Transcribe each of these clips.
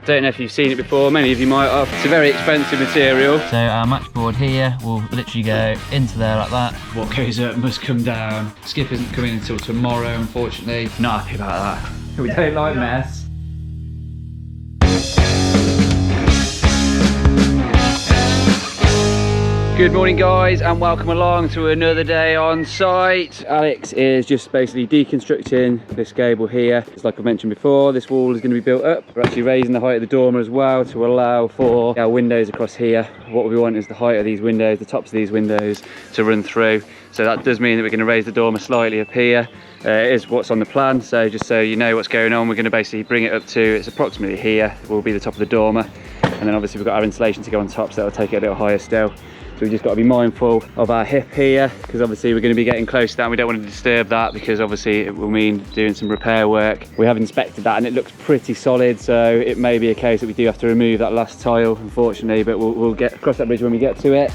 Don't know if you've seen it before, many of you might have. It's a very expensive material. So our matchboard here will literally go into there like that. What goes up must come down. Skip isn't coming until tomorrow, unfortunately. Not happy about that. We don't like mess. Good morning guys, and welcome along to another day on site. Alex is just basically deconstructing this gable here. It's like I mentioned before, this wall is going to be built up. We're actually raising the height of the dormer as well to allow for our windows across here. What we want is the height of these windows, the tops of these windows to run through. So that does mean that we're going to raise the dormer slightly up here. It is what's on the plan, so just so you know what's going on, we're going to basically bring it up to, it's approximately here, will be the top of the dormer. And then obviously we've got our insulation to go on top, so that'll take it a little higher still. So we've just got to be mindful of our hip here, because obviously we're going to be getting close to that and we don't want to disturb that, because obviously it will mean doing some repair work. We have inspected that and it looks pretty solid, so it may be a case that we do have to remove that last tile, unfortunately, but we'll get across that bridge when we get to it.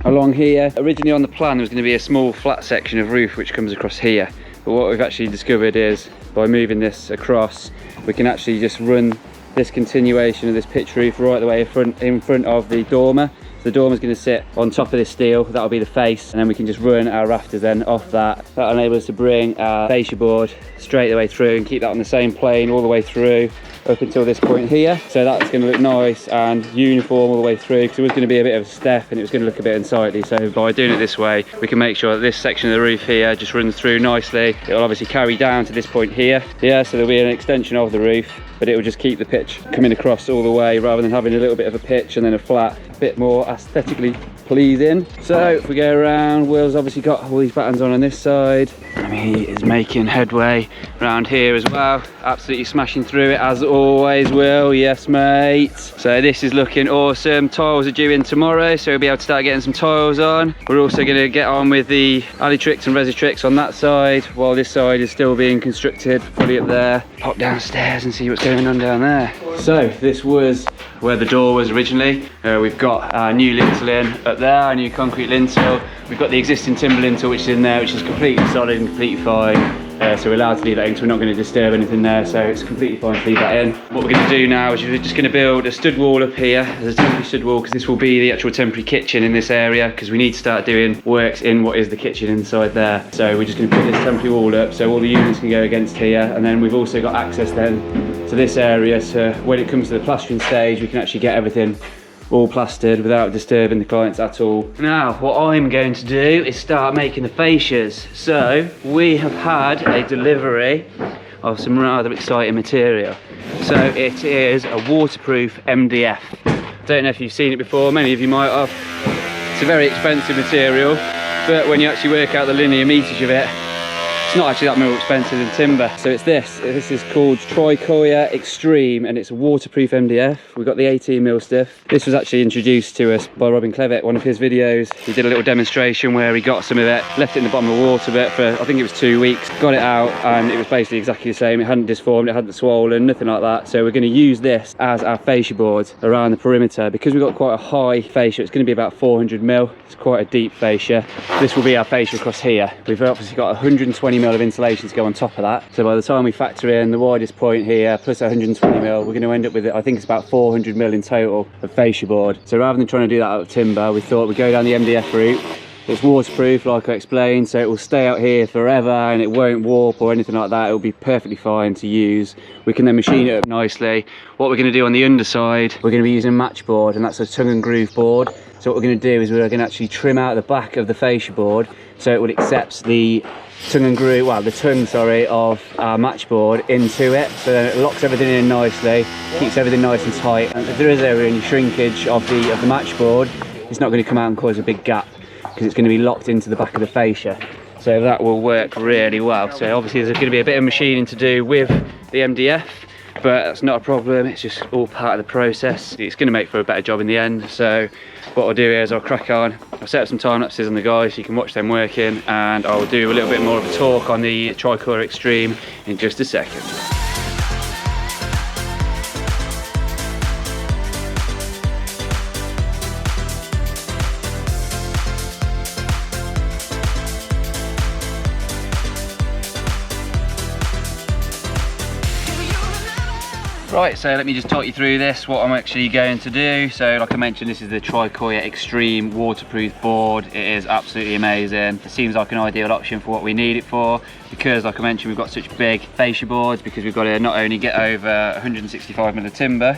Along here, originally on the plan there was going to be a small flat section of roof which comes across here, but what we've actually discovered is by moving this across, we can actually just run this continuation of this pitch roof right the way in front of the dormer. The dormer is going to sit on top of this steel, that'll be the face, and then we can just run our rafters then off that. That'll enable us to bring our fascia board straight the way through and keep that on the same plane all the way through up until this point here. So that's going to look nice and uniform all the way through, because it was going to be a bit of a step and it was going to look a bit unsightly. So by doing it this way, we can make sure that this section of the roof here just runs through nicely. It'll obviously carry down to this point here, so there'll be an extension of the roof, but it will just keep the pitch coming across all the way rather than having a little bit of a pitch and then a flat, a bit more aesthetically pleasing. So if we go around, Will's obviously got all these buttons on this side, and he is making headway around here as well, absolutely smashing through it as always. Will, yes mate. So this is looking awesome. Tiles are due in tomorrow, so we'll be able to start getting some tiles on. We're also going to get on with the Alitrix and Resitrix on that side, while this side is still being constructed fully up there. Pop downstairs and see what's going on down there. So this was where the door was originally. We've got our new lintel in up there, our new concrete lintel. We've got the existing timber lintel which is in there, which is completely solid and completely fine. So we're allowed to leave that in, because we're not going to disturb anything there, so it's completely fine to leave that in. What we're going to do now is we're just going to build a stud wall up here as a temporary stud wall, because this will be the actual temporary kitchen in this area, because we need to start doing works in what is the kitchen inside there. So we're just going to put this temporary wall up so all the units can go against here, and then we've also got access then to this area, so when it comes to the plastering stage we can actually get everything all plastered without disturbing the clients at all. Now what I'm going to do is start making the fascias. So we have had a delivery of some rather exciting material. So it is a waterproof MDF. Don't know if you've seen it before, many of you might have. It's a very expensive material, but when you actually work out the linear meterage of it, it's not actually that more expensive than timber. So it's this is called Tricoya Extreme, and it's a waterproof MDF. We've got the 18mm stuff. This was actually introduced to us by Robin Clevitt, one of his videos. He did a little demonstration where he got some of it, left it in the bottom of the water bit for, I think it was 2 weeks, got it out, and it was basically exactly the same. It hadn't disformed, it hadn't swollen, nothing like that. So we're going to use this as our fascia board around the perimeter, because we've got quite a high fascia. It's going to be about 400mm. It's quite a deep fascia. This will be our fascia across here. We've obviously got 120mm of insulation to go on top of that, so by the time we factor in the widest point here plus 120mm, we're going to end up with, I think it's about 400mm in total of fascia board. So rather than trying to do that out of timber, we thought we'd go down the MDF route. It's waterproof, like I explained, so it will stay out here forever and it won't warp or anything like that. It will be perfectly fine to use. We can then machine it up nicely. What we're going to do on the underside, we're going to be using matchboard, and that's a tongue and groove board. So what we're going to do is we're going to actually trim out the back of the fascia board so it would accept the tongue and groove, well, the tongue, sorry, of our matchboard into it, so then it locks everything in nicely, keeps everything nice and tight. And if there is ever any shrinkage of the matchboard, it's not going to come out and cause a big gap, because it's going to be locked into the back of the fascia. So that will work really well. So obviously there's going to be a bit of machining to do with the MDF, but that's not a problem. It's just all part of the process. It's going to make for a better job in the end. So what I'll do is I'll crack on. I'll set up some time lapses on the guys so you can watch them working, and I'll do a little bit more of a talk on the Tricoya Extreme in just a second. Right, so let me just talk you through this, what I'm actually going to do. So like I mentioned, this is the Tricoya Extreme waterproof board. It is absolutely amazing. It seems like an ideal option for what we need it for, because like I mentioned, we've got such big fascia boards, because we've got to not only get over 165 mil of timber,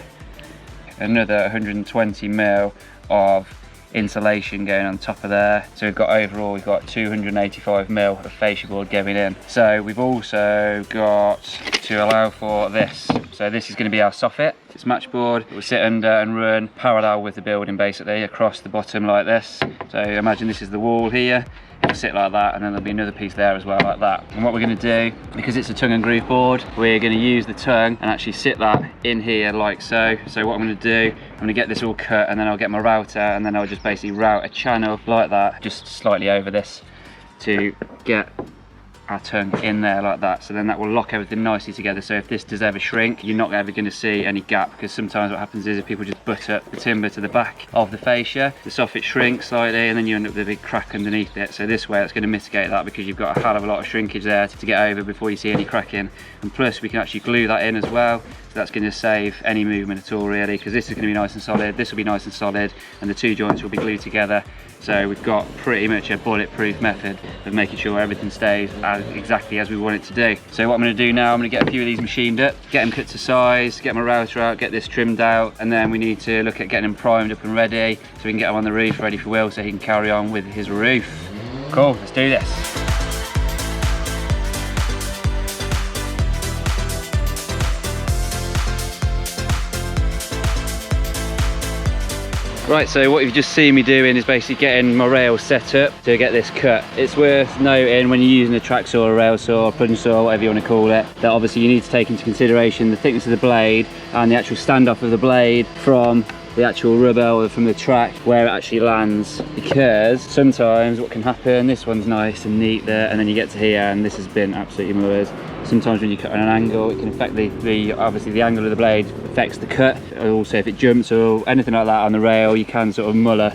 another 120 mil of insulation going on top of there. So we've got overall, we've got 285 mil of fascia board going in. So we've also got to allow for this. So this is going to be our soffit. It's matchboard. It will sit under and run parallel with the building, basically across the bottom like this. So imagine this is the wall here. It'll sit like that, and then there'll be another piece there as well, like that. And what we're going to do, because it's a tongue and groove board, we're going to use the tongue and actually sit that in here like so. So what I'm going to do, I'm going to get this all cut, and then I'll get my router, and then I'll just basically route a channel like that, just slightly over this, to get our tongue in there like that. So then that will lock everything nicely together. So if this does ever shrink, you're not ever going to see any gap, because sometimes what happens is if people just butt up the timber to the back of the fascia, the soffit shrinks slightly, and then you end up with a big crack underneath it. So this way it's going to mitigate that, because you've got a hell of a lot of shrinkage there to get over before you see any cracking. And plus we can actually glue that in as well. So that's going to save any movement at all, really, because this is going to be nice and solid, this will be nice and solid, and the two joints will be glued together. So we've got pretty much a bulletproof method of making sure everything stays exactly as we want it to do. So what I'm going to do now, I'm going to get a few of these machined up, get them cut to size, get my router out, get this trimmed out, and then we need to look at getting them primed up and ready, so we can get them on the roof ready for Will, so he can carry on with his roof. Cool, let's do this. Right, so what you've just seen me doing is basically getting my rail set up to get this cut. It's worth noting when you're using a track saw, a rail saw, a plunge saw, whatever you want to call it, that obviously you need to take into consideration the thickness of the blade and the actual standoff of the blade from the actual rubber or from the track where it actually lands, because sometimes what can happen, this one's nice and neat there, and then you get to here and this has been absolutely muddy. Sometimes when you cut on an angle, it can affect obviously the angle of the blade affects the cut. Also if it jumps or anything like that on the rail, you can sort of muller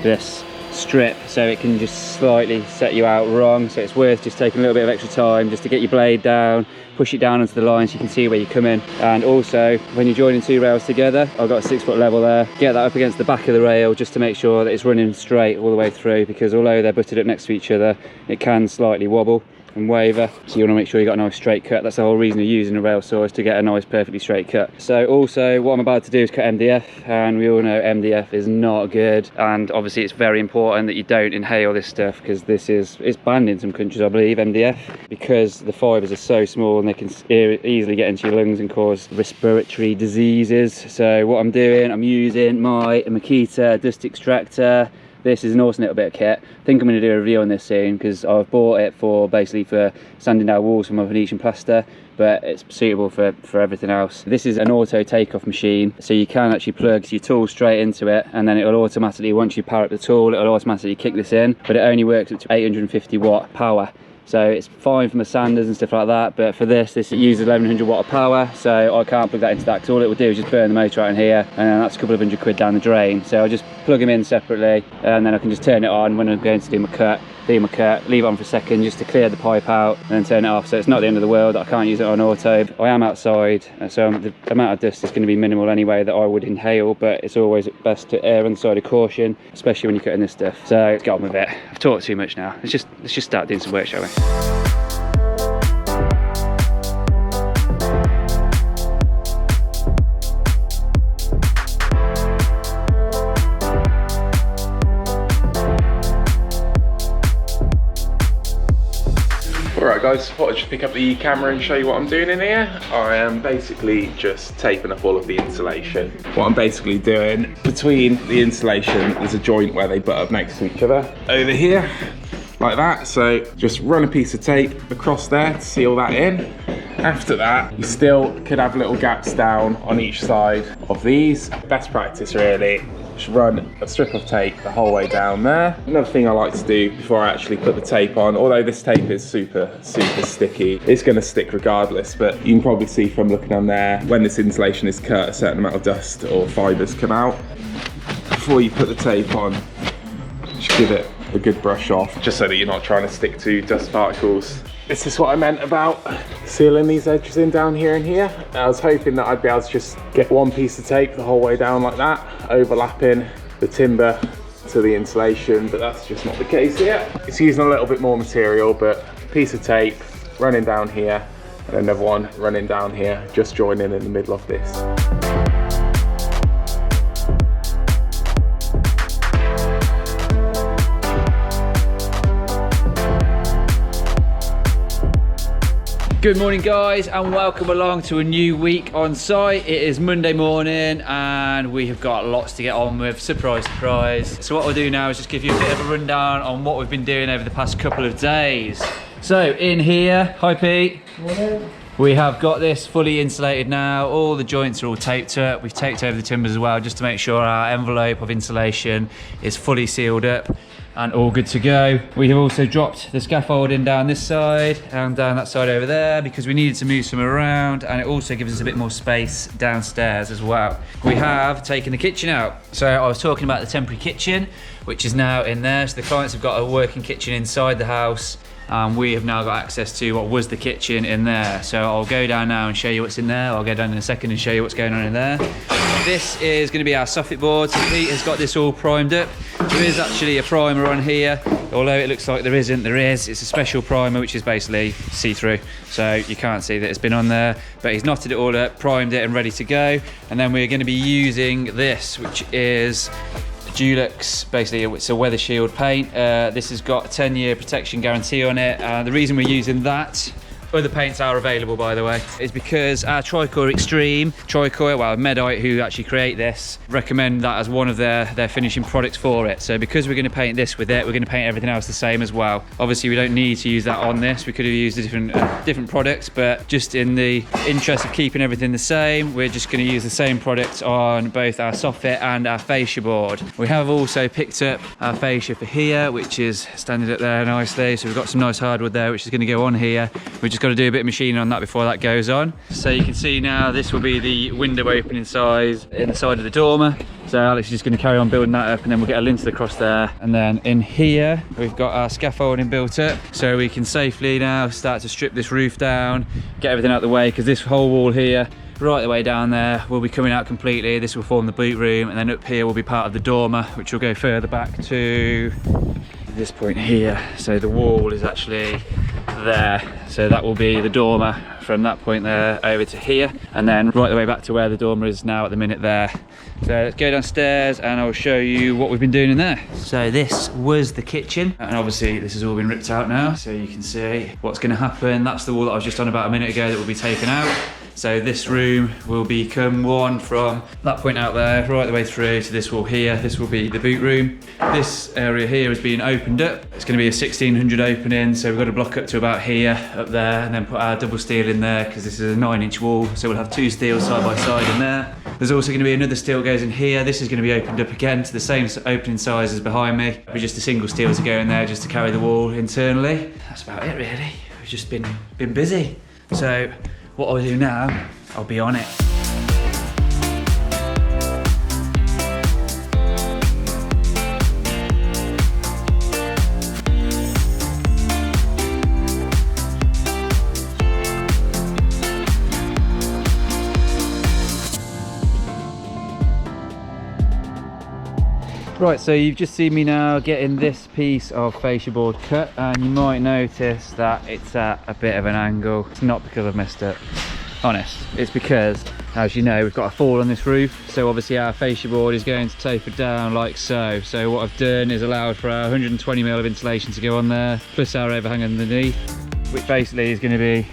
this strip, so it can just slightly set you out wrong. So it's worth just taking a little bit of extra time just to get your blade down, push it down onto the line so you can see where you're coming. And also when you're joining two rails together, I've got a 6 foot level there, get that up against the back of the rail just to make sure that it's running straight all the way through, because although they're butted up next to each other, it can slightly wobble and waver, so you want to make sure you got a nice straight cut. That's the whole reason of using a rail saw, is to get a nice perfectly straight cut. So also what I'm about to do is cut MDF, and we all know MDF is not good, and obviously it's very important that you don't inhale this stuff, because it's banned in some countries, I believe, MDF, because the fibres are so small and they can easily get into your lungs and cause respiratory diseases. So what I'm doing, I'm using my Makita dust extractor. This is an awesome little bit of kit. I think I'm going to do a review on this soon, because I've bought it for sanding down walls for my Venetian plaster, but it's suitable for everything else. This is an auto Takeoff machine, so you can actually plug your tool straight into it, and then it'll automatically, once you power up the tool, it'll automatically kick this in, but it only works up to 850 watt power. So it's fine for my sanders and stuff like that, but for this it uses 1100 watt of power, so I can't plug that into that, because all it will do is just burn the motor out in here, and then that's a couple of £100 down the drain. So I just plug them in separately, and then I can just turn it on when I'm going to do my cut, leave it on for a second just to clear the pipe out, and then turn it off. So it's not the end of the world that I can't use it on auto. I am outside, so the amount of dust is going to be minimal anyway that I would inhale, but it's always best to err on the side of caution, especially when you're cutting this stuff. So let's get on with it. I've talked too much now. Let's just start doing some work, shall we? Alright guys, I thought I'd just pick up the camera and show you what I'm doing in here. I am basically just taping up all of the insulation. What I'm basically doing, between the insulation, there's a joint where they butt up next to each other. Over here, like that. So just run a piece of tape across there to seal that in. After that, you still could have little gaps down on each side of these. Best practice really, just run a strip of tape the whole way down there. Another thing I like to do before I actually put the tape on, although this tape is super sticky, it's going to stick regardless, but you can probably see from looking on there, when this insulation is cut, a certain amount of dust or fibres come out. Before you put the tape on, just give it a good brush off, just so that you're not trying to stick to dust particles this is what I meant about sealing these edges in down here and here. I was hoping that I'd be able to just get one piece of tape the whole way down like that, overlapping the timber to the insulation, but that's just not the case here. It's using a little bit more material, but a piece of tape running down here and another one running down here, just joining in the middle of this. Good morning guys, and welcome along to a new week on site. It is Monday morning and we have got lots to get on with. Surprise, surprise. So what we'll do now is just give you a bit of a rundown on what we've been doing over the past couple of days. So in here, hi Pete. Morning. We have got this fully insulated now. All the joints are all taped up. We've taped over the timbers as well, just to make sure our envelope of insulation is fully sealed up and all good to go. We have also dropped the scaffolding down this side and down that side over there because we needed to move some around, and it also gives us a bit more space downstairs as well. We have taken the kitchen out. So I was talking about the temporary kitchen, which is now in there. So the clients have got a working kitchen inside the house. We have now got access to what was the kitchen in there. So I'll go down now and show you what's in there. I'll go down in a second and show you what's going on in there. This is going to be our soffit board. So Pete has got this all primed up. There is actually a primer on here, although it looks like there isn't, there is. It's a special primer which is basically see-through, so you can't see that it's been on there, but he's knotted it all up, primed it and ready to go. And then we're going to be using this, which is dulux. Basically it's a weather shield paint. This has got a 10-year protection guarantee on it. The reason we're using that, other paints are available by the way, is because our Tricoya Extreme, well Medite who actually create this, recommend that as one of their finishing products for it. So because we're going to paint this with it, we're going to paint everything else the same as well. Obviously we don't need to use that on this, we could have used a different products, but just in the interest of keeping everything the same, we're just going to use the same product on both our soffit and our fascia board. We have also picked up our fascia for here, which is standing up there nicely, so we've got some nice hardwood there which is going to go on here. We're just got to do a bit of machining on that before that goes on. So you can see now this will be the window opening size in the side of the dormer. So Alex is just going to carry on building that up, and then we'll get a lintel across there. And then in here we've got our scaffolding built up, so we can safely now start to strip this roof down, get everything out of the way, because this whole wall here right the way down there will be coming out completely. This will form the boot room, and then up here will be part of the dormer, which will go further back to this point here. So the wall is actually there, so that will be the dormer from that point there over to here, and then right the way back to where the dormer is now at the minute there. So let's go downstairs and I'll show you what we've been doing in there. So this was the kitchen, and obviously this has all been ripped out now, so you can see what's going to happen. That's the wall that I was just on about a minute ago that will be taken out. So this room will become one from that point out there right the way through to this wall here. This will be the boot room. This area here is being opened up. It's going to be a 1600 opening, so we've got to block up to about here, up there, and then put our double steel in there because this is a 9-inch wall, so we'll have two steels side by side in there. There's also going to be another steel goes in here. This is going to be opened up again to the same opening size as behind me, but just a single steel to go in there just to carry the wall internally. That's about it really. We've just been busy. So what I'll do now, I'll be on it. Right, so you've just seen me now getting this piece of fascia board cut, and you might notice that it's at a bit of an angle. It's not because I've messed up, honest. It's because, as you know, we've got a fall on this roof, so obviously our fascia board is going to taper down like so. So what I've done is allowed for our 120mm of insulation to go on there, plus our overhang underneath, which basically is going to be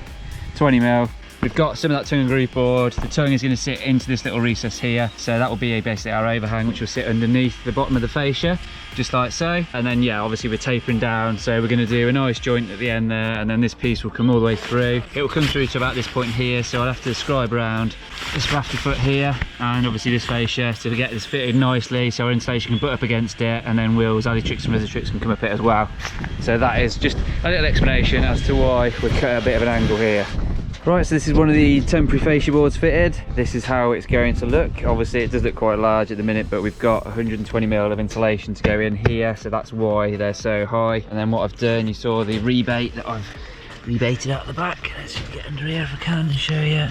20mm. We've got some of that tongue and groove board. The tongue is going to sit into this little recess here, so that will be basically our overhang, which will sit underneath the bottom of the fascia, just like so. And then yeah, obviously we're tapering down, so we're going to do a nice joint at the end there, and then this piece will come all the way through. It will come through to about this point here, so I'll have to scribe around this rafter foot here, and obviously this fascia to get this fitted nicely so our insulation can butt up against it, and then wheels, tricks and tricks can come up it as well. So that is just a little explanation as to why we cut a bit of an angle here. Right, so this is one of the temporary fascia boards fitted. This is how it's going to look. Obviously it does look quite large at the minute, but we've got 120mm of insulation to go in here, so that's why they're so high. And then what I've done, you saw the rebate that I've rebaited out the back. Let's just get under here if I can and show you.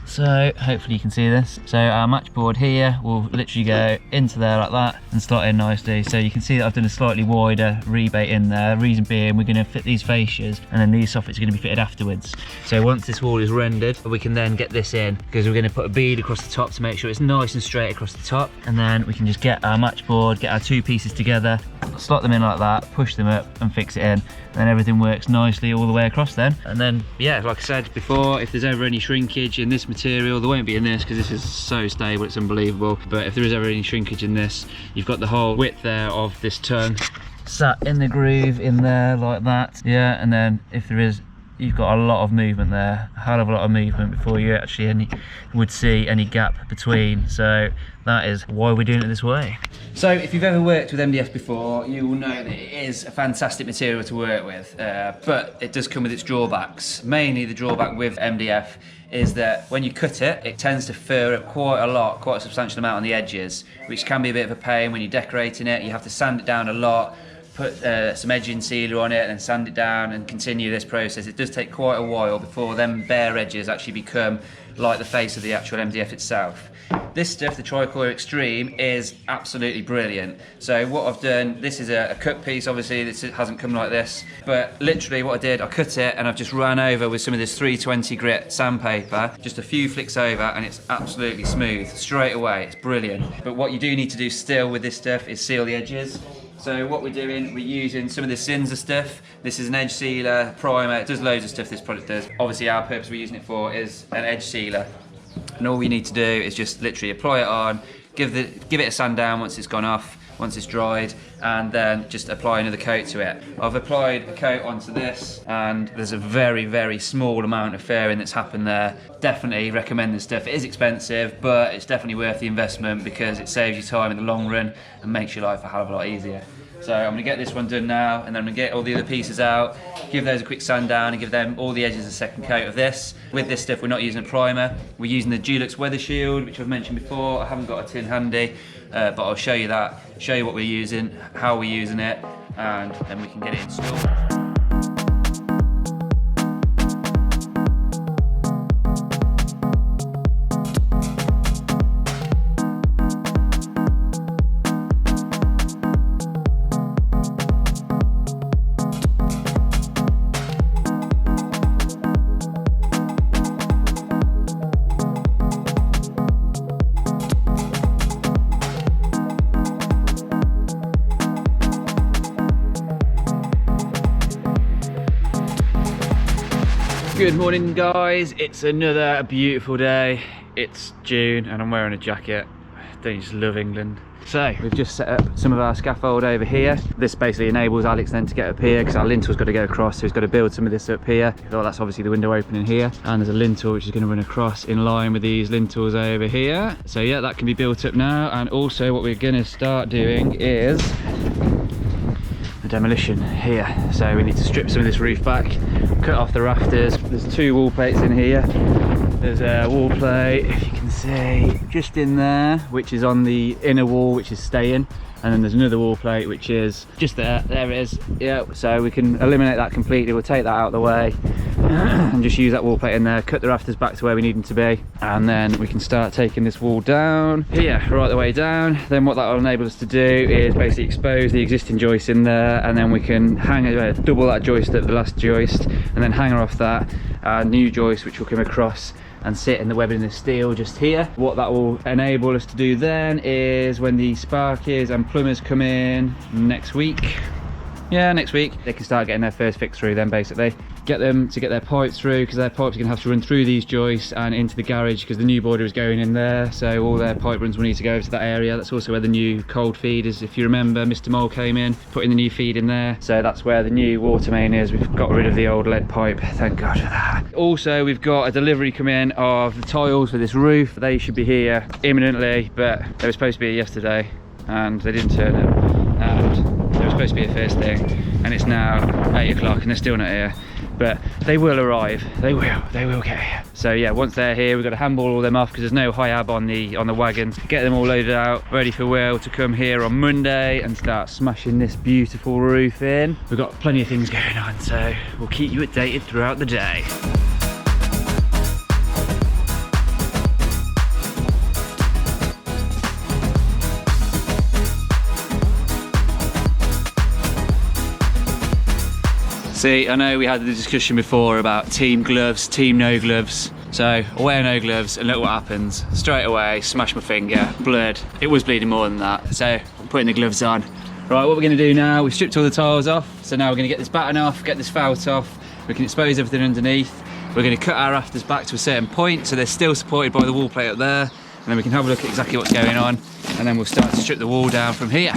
So hopefully you can see this. So our matchboard here will literally go into there like that and slot in nicely. So you can see that I've done a slightly wider rebate in there. Reason being, we're going to fit these fascias and then these soffits are going to be fitted afterwards. So once this wall is rendered, we can then get this in, because we're going to put a bead across the top to make sure it's nice and straight across the top. And then we can just get our matchboard, get our two pieces together, slot them in like that, push them up and fix it in. Then everything works nicely all the way across then. And then, yeah, like I said before, if there's ever any shrinkage in this material, there won't be in this because this is so stable, it's unbelievable. But if there is ever any shrinkage in this, you've got the whole width there of this tongue sat in the groove in there like that. Yeah, and then if there is, you've got a lot of movement there, a hell of a lot of movement before you actually would see any gap between. So that is why we're doing it this way. So if you've ever worked with MDF before, you will know that it is a fantastic material to work with, but it does come with its drawbacks. Mainly the drawback with MDF is that when you cut it, it tends to fur up quite a substantial amount on the edges, which can be a bit of a pain when you're decorating it. You have to sand it down a lot, put some edging sealer on it and sand it down and continue this process. It does take quite a while before them bare edges actually become like the face of the actual MDF itself. This stuff, the Tricoya Extreme, is absolutely brilliant. So what I've done, this is a cut piece, obviously this hasn't come like this, but literally what I did, I cut it and I've just ran over with some of this 320 grit sandpaper, just a few flicks over, and it's absolutely smooth straight away. It's brilliant. But what you do need to do still with this stuff is seal the edges. So what we're doing, we're using some of this zinsser stuff. This is an edge sealer, primer, it does loads of stuff this product does. Obviously our purpose we're using it for is an edge sealer. And all we need to do is just literally apply it on, give it a sand down once it's gone off, once it's dried, and then just apply another coat to it. I've applied a coat onto this and there's a very, very small amount of fairing that's happened there. Definitely recommend this stuff. It is expensive, but it's definitely worth the investment because it saves you time in the long run and makes your life a hell of a lot easier. So I'm gonna get this one done now, and then I'm gonna get all the other pieces out, give those a quick sand down and give them all the edges a second coat of this. With this stuff, we're not using a primer. We're using the Dulux weather shield, which I've mentioned before. I haven't got a tin handy, but I'll show you that, show you what we're using, how we're using it, and then we can get it installed. Good morning guys, it's another beautiful day. It's June and I'm wearing a jacket. Don't you just love England? So we've just set up some of our scaffold over here. This basically enables Alex then to get up here because our lintle's got to go across, so he's got to build some of this up here. Well, that's obviously the window opening here, and there's a lintel which is going to run across in line with these lintels over here. So yeah, that can be built up now. And also what we're going to start doing is the demolition here. So we need to strip some of this roof back, cut off the rafters. There's two wall plates in here. There's a wall plate, if you can see, just in there, which is on the inner wall, which is staying. And then there's another wall plate which is just there. There it is. Yeah, so we can eliminate that completely. We'll take that out of the way and just use that wall plate in there, cut the rafters back to where we need them to be, and then we can start taking this wall down here, right the way down. Then what that will enable us to do is basically expose the existing joist in there, and then we can hang it, double that joist at the last joist, and then hang off that new joist which will come across and sit in the webbing in the steel just here. What that will enable us to do then is when the sparkies and plumbers come in next week, next week, they can start getting their first fix through then, basically. Get them to get their pipes through, because their pipes are going to have to run through these joists and into the garage because the new boiler is going in there, so all their pipe runs will need to go over to that area. That's also where the new cold feed is. If you remember, Mr. Mole came in, putting the new feed in there, so that's where the new water main is. We've got rid of the old lead pipe, thank God for that. Also, we've got a delivery come in of the tiles for this roof. They should be here imminently, but they were supposed to be here yesterday and they didn't turn up, and they were supposed to be here first thing, and it's now 8 o'clock and they're still not here. but they will arrive. They will get here. So yeah, once they're here, we've got to handball all them off because there's no high ab on the wagon. Get them all loaded out, ready for Will to come here on Monday and start smashing this beautiful roof in. We've got plenty of things going on, so we'll keep you updated throughout the day. See, I know we had the discussion before about team gloves, team no gloves. So I wear no gloves and look what happens. Straight away, smash my finger, blood. It was bleeding more than that. So I'm putting the gloves on. Right, what we're gonna do now, we've stripped all the tiles off. So now we're gonna get this batten off, get this felt off. We can expose everything underneath. We're gonna cut our rafters back to a certain point so they're still supported by the wall plate up there. And then we can have a look at exactly what's going on. And then we'll start to strip the wall down from here.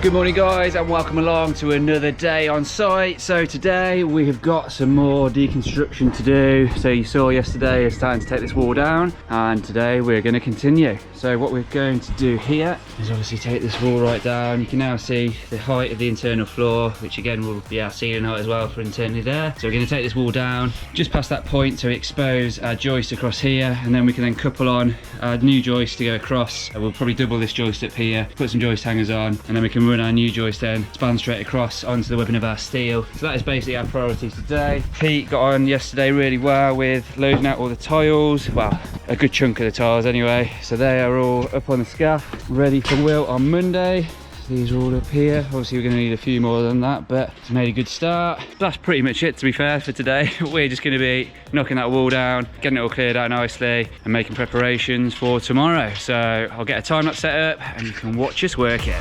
Good morning guys and welcome along to another day on site. So today we have got some more deconstruction to do. So you saw yesterday is starting to take this wall down and today we're going to continue. So what we're going to do here is obviously take this wall right down. You can now see the height of the internal floor, which again will be our ceiling height as well for internally there. So we're going to take this wall down just past that point to expose our joist across here, and then we can then couple on our new joist to go across. We'll probably double this joist up here, put some joist hangers on, and then we can run our new joist then span straight across onto the webbing of our steel. So that is basically our priorities today. Pete got on yesterday really well with loading out all the tiles, well a good chunk of the tiles anyway. So they are all up on the scaff ready for Will on Monday. These are all up here. Obviously we're going to need a few more than that, but it's made a good start. That's pretty much it, to be fair, for today. We're just going to be knocking that wall down, getting it all cleared out nicely and making preparations for tomorrow. So I'll get a time lapse set up and you can watch us working.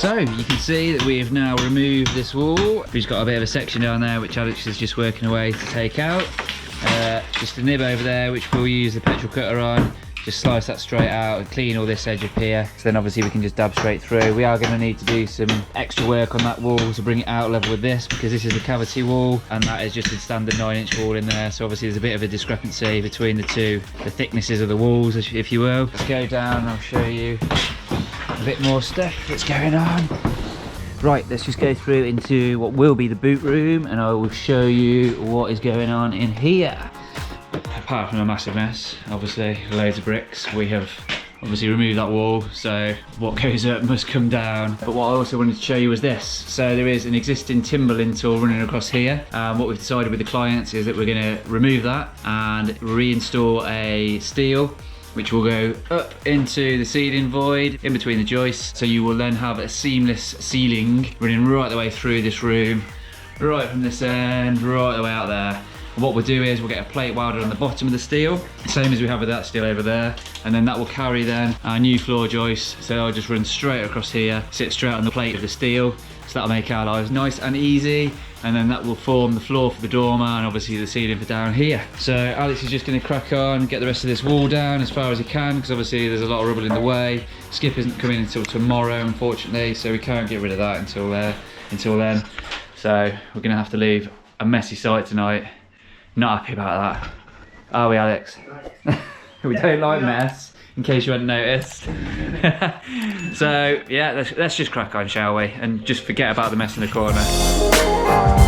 So you can see that we have now removed this wall. We've got a bit of a section down there which Alex is just working away to take out. Just a nib over there which we'll use the petrol cutter on. Just slice that straight out and clean all this edge up here. So then obviously we can just dab straight through. We are going to need to do some extra work on that wall to bring it out level with this, because this is a cavity wall and that is just a standard 9-inch wall in there. So obviously there's a bit of a discrepancy between the two, the thicknesses of the walls, if you will. Let's go down and I'll show you a bit more stuff that's going on. Right, let's just go through into what will be the boot room and I will show you what is going on in here. Apart from a massive mess, obviously loads of bricks, we have obviously removed that wall, so what goes up must come down. But what I also wanted to show you was this. So there is an existing timber lintel running across here. What we've decided with the clients is that we're going to remove that and reinstall a steel which will go up into the ceiling void in between the joists. So you will then have a seamless ceiling running right the way through this room, right from this end, right the way out there. And what we'll do is we'll get a plate welded on the bottom of the steel, same as we have with that steel over there, and then that will carry then our new floor joist. So I'll just run straight across here, sit straight on the plate of the steel. So that'll make our lives nice and easy, and then that will form the floor for the dormer and obviously the ceiling for down here. So Alex is just going to crack on, get the rest of this wall down as far as he can, because obviously there's a lot of rubble in the way. Skip isn't coming until tomorrow, unfortunately, so we can't get rid of that until then. So we're going to have to leave a messy site tonight. Not happy about that, are we, Alex? We don't like mess, in case you hadn't noticed. So yeah, let's just crack on, shall we? And just forget about the mess in the corner.